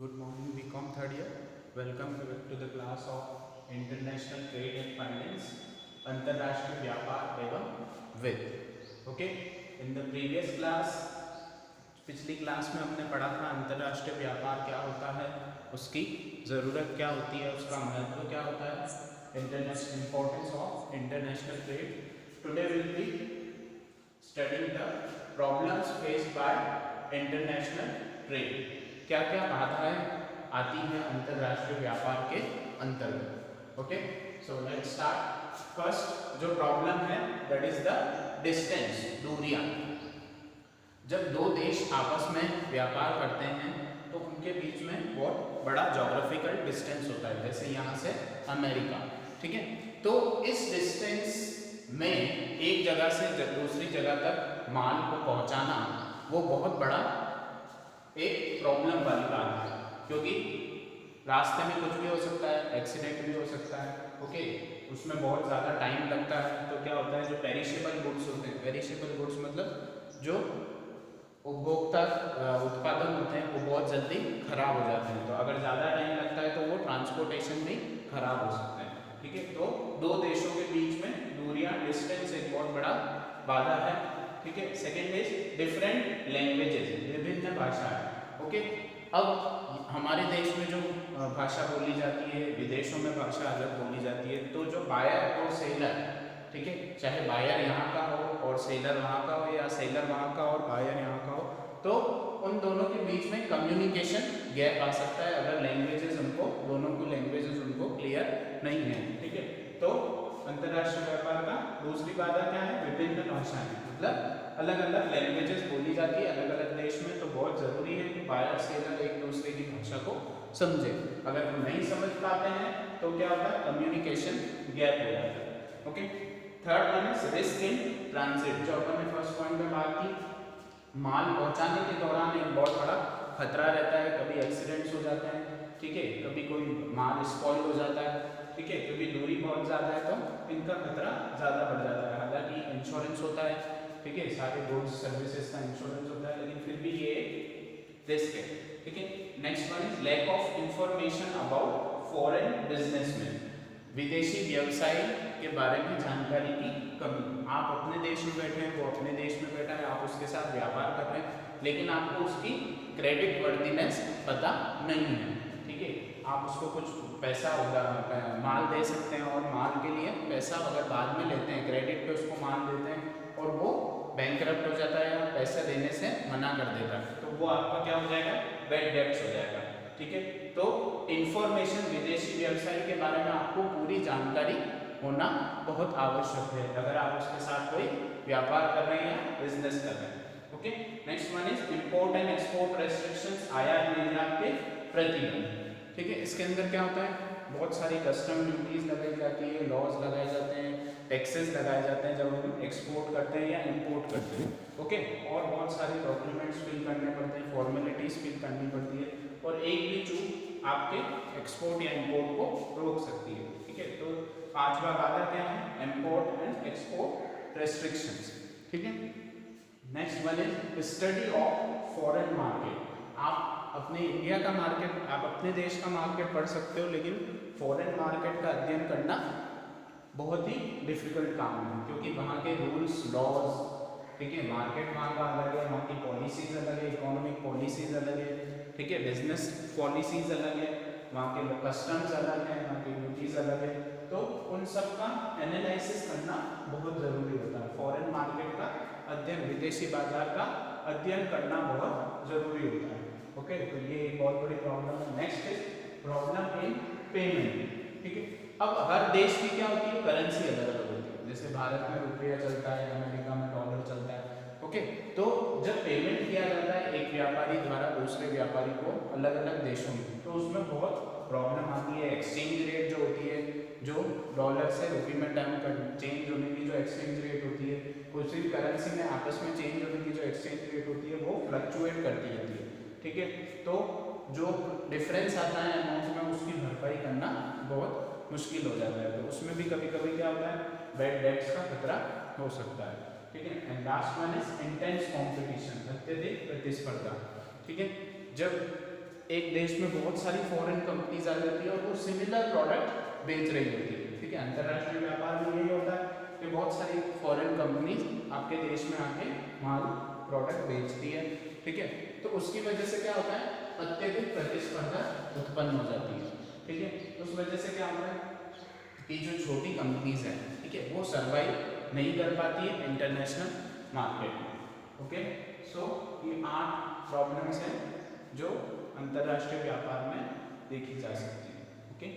Good morning, BCom third year. Welcome to the class of International Trade and Finance, अंतरराष्ट्रीय व्यापार एवं वित्त. Okay, in the previous class, पिछली class में हमने पढ़ा था अंतरराष्ट्रीय व्यापार क्या होता है, उसकी ज़रूरत क्या होती है, उसका महत्व क्या होता है, international importance of international trade. Today will be studying the problems faced by international trade. क्या क्या बाधाएं आती हैं अंतरराष्ट्रीय व्यापार के अंतर्गत. Okay, so let's start. First जो प्रॉब्लम है दैट इज द डिस्टेंस, दूरियां. जब दो देश आपस में व्यापार करते हैं तो उनके बीच में बहुत बड़ा ज्योग्राफिकल डिस्टेंस होता है, जैसे यहाँ से अमेरिका. ठीक है, तो इस डिस्टेंस में एक जगह से दूसरी जगह तक माल को पहुंचाना वो बहुत बड़ा एक प्रॉब्लम वाली बात है, क्योंकि रास्ते में कुछ भी हो सकता है, एक्सीडेंट भी हो सकता है. ओके, उसमें बहुत ज़्यादा टाइम लगता है. तो क्या होता है, जो पेरिशेबल गुड्स होते हैं, पेरिशेबल गुड्स मतलब जो उपभोक्ता उत्पादन होते हैं वो बहुत जल्दी खराब हो जाते हैं. तो अगर ज़्यादा टाइम लगता है तो वो ट्रांसपोर्टेशन भी खराब हो सकता है. ठीक है, तो दो देशों के बीच में दूरियां, डिस्टेंस एक बहुत बड़ा बाधा है. ठीक है, सेकेंड इज डिफरेंट लैंग्वेजेस, विभिन्न भाषाएं. ओके, अब हमारे देश में जो भाषा बोली जाती है, विदेशों में भाषा अलग बोली जाती है. तो जो बायर और सेलर, ठीक है, चाहे बायर यहाँ का हो और सेलर वहाँ का हो, या सेलर वहाँ का और बायर यहाँ का हो, तो उन दोनों के बीच में कम्युनिकेशन गैप आ सकता है अगर लैंग्वेजेस उनको, दोनों की लैंग्वेजेस उनको क्लियर नहीं है. ठीक है, तो अंतरराष्ट्रीय व्यापार का दूसरी बाधा क्या है, विभिन्न भाषाएं, मतलब अलग अलग लैंग्वेजेस बोली जाती है अलग अलग देश में. तो बहुत ज़रूरी है कि बायर सेलर एक दूसरे की भाषा को समझे. अगर वो नहीं समझ पाते हैं तो क्या होता है, कम्युनिकेशन गैप हो जाता है. Okay, third one is risk in transit. जो अपन ने फर्स्ट पॉइंट में बात की, माल पहुंचाने के दौरान एक बहुत बड़ा खतरा रहता है. कभी एक्सीडेंट्स हो जाते हैं, ठीक है, कभी कोई माल स्पॉइल हो जाता है, ठीक है, क्योंकि दूरी बहुत ज़्यादा है तो इनका खतरा ज़्यादा बढ़ जाता है. हालांकि इंश्योरेंस होता है, ठीक है, सारे गुड्स सर्विसेज का इंश्योरेंस होता है, लेकिन फिर भी ये रिस्क है. ठीक है, next one is lack of information about foreign businessman. विदेशी व्यवसायी के बारे में जानकारी की कमी. आप अपने देश में बैठे हैं, वो अपने देश में बैठा है, आप उसके साथ व्यापार कर रहे हैं, लेकिन आपको उसकी क्रेडिट वर्दीनेस पता नहीं है. ठीक है, आप उसको कुछ पैसा होगा, माल दे सकते हैं और माल के लिए पैसा अगर बाद में लेते हैं, क्रेडिट पे उसको माल देते हैं और वो बैंकरप्ट हो जाता है और पैसे देने से मना कर देता है, तो वो आपका क्या हो जाएगा, बैड डेट्स हो जाएगा. ठीक है, तो इंफॉर्मेशन, विदेशी व्यवसाय के बारे में आपको पूरी जानकारी होना बहुत आवश्यक है अगर आप उसके साथ कोई व्यापार कर रहे हैं या बिजनेस कर रहे हैं. Okay, next one is import and export restrictions, आयात निर्यात के प्रतिबंध. ठीक है, इसके अंदर क्या होता है, बहुत सारी कस्टम ड्यूटीज लगाई जाती है, लॉज लगाए जाते हैं, टैक्सेस लगाए जाते हैं जब हम एक्सपोर्ट करते हैं या इंपोर्ट करते हैं. ओके, और बहुत सारे डॉक्यूमेंट्स फिल करने पड़ते हैं, फॉर्मेलिटीज फिल करनी पड़ती है, और एक भी चूक आपके एक्सपोर्ट या इंपोर्ट को रोक सकती है. ठीक है, तो पांचवा बाधा क्या है, इंपोर्ट एंड एक्सपोर्ट रेस्ट्रिक्शंस. ठीक है, next one is study of foreign market. आप अपने इंडिया का मार्केट, आप अपने देश का मार्केट पढ़ सकते हो, लेकिन फॉरेन मार्केट का अध्ययन करना बहुत ही डिफिकल्ट काम है, क्योंकि वहाँ के रूल्स, लॉज, ठीक है, मार्केट वहाँ का अलग है, वहाँ की पॉलिसीज अलग है, इकोनॉमिक पॉलिसीज अलग है, ठीक है, बिजनेस पॉलिसीज अलग है, वहाँ के कस्टम्स अलग है, वहाँ की ड्यूटीज अलग है. तो उन सब का एनालिसिस करना बहुत ज़रूरी होता है. फॉरेन मार्केट का अध्ययन, विदेशी बाजार का अध्ययन करना बहुत ज़रूरी होता है. ओके, तो ये एक बहुत बड़ी प्रॉब्लम है. Next is problem in payment. ठीक है, अब हर देश की क्या होती है, करेंसी अलग अलग होती है. जैसे भारत में रुपया चलता है, अमेरिका में डॉलर चलता है. ओके, तो जब पेमेंट किया जाता है एक व्यापारी द्वारा दूसरे व्यापारी को अलग अलग देशों में, तो उसमें बहुत प्रॉब्लम आती है. एक्सचेंज रेट जो होती है, जो डॉलर से रुपये में टर्म चेंज होने की जो एक्सचेंज रेट होती है, उसी करेंसी में आपस में चेंज होने की जो एक्सचेंज रेट होती है वो फ्लक्चुएट करती रहती है. ठीक है, तो जो डिफरेंस आता है अमाउंट में, उसकी भरपाई करना बहुत मुश्किल हो जाता है. तो उसमें भी कभी कभी क्या होता है, बैड डेट्स का खतरा हो सकता है. ठीक है, and last one is intense competition, अत्यधिक प्रतिस्पर्धा. ठीक है, जब एक देश में बहुत सारी फॉरेन कंपनीज आ जाती है और वो सिमिलर प्रोडक्ट बेच रही होती है, ठीक है। अंतर्राष्ट्रीय व्यापार में यही होता है कि बहुत सारी फॉरेन कंपनीज आपके देश में आके माल प्रोडक्ट बेचती है, ठीक है। तो उसकी वजह से क्या होता है, अत्यधिक प्रतिस्पर्धा उत्पन्न हो जाती है, ठीक है। तो उस वजह से क्या होता है कि जो छोटी कंपनीज हैं, ठीक है, वो सर्वाइव नहीं कर पाती है इंटरनेशनल मार्केट में, ओके। सो ये 8 प्रॉब्लम्स हैं जो अंतर्राष्ट्रीय व्यापार में देखी जा सकती है, ओके।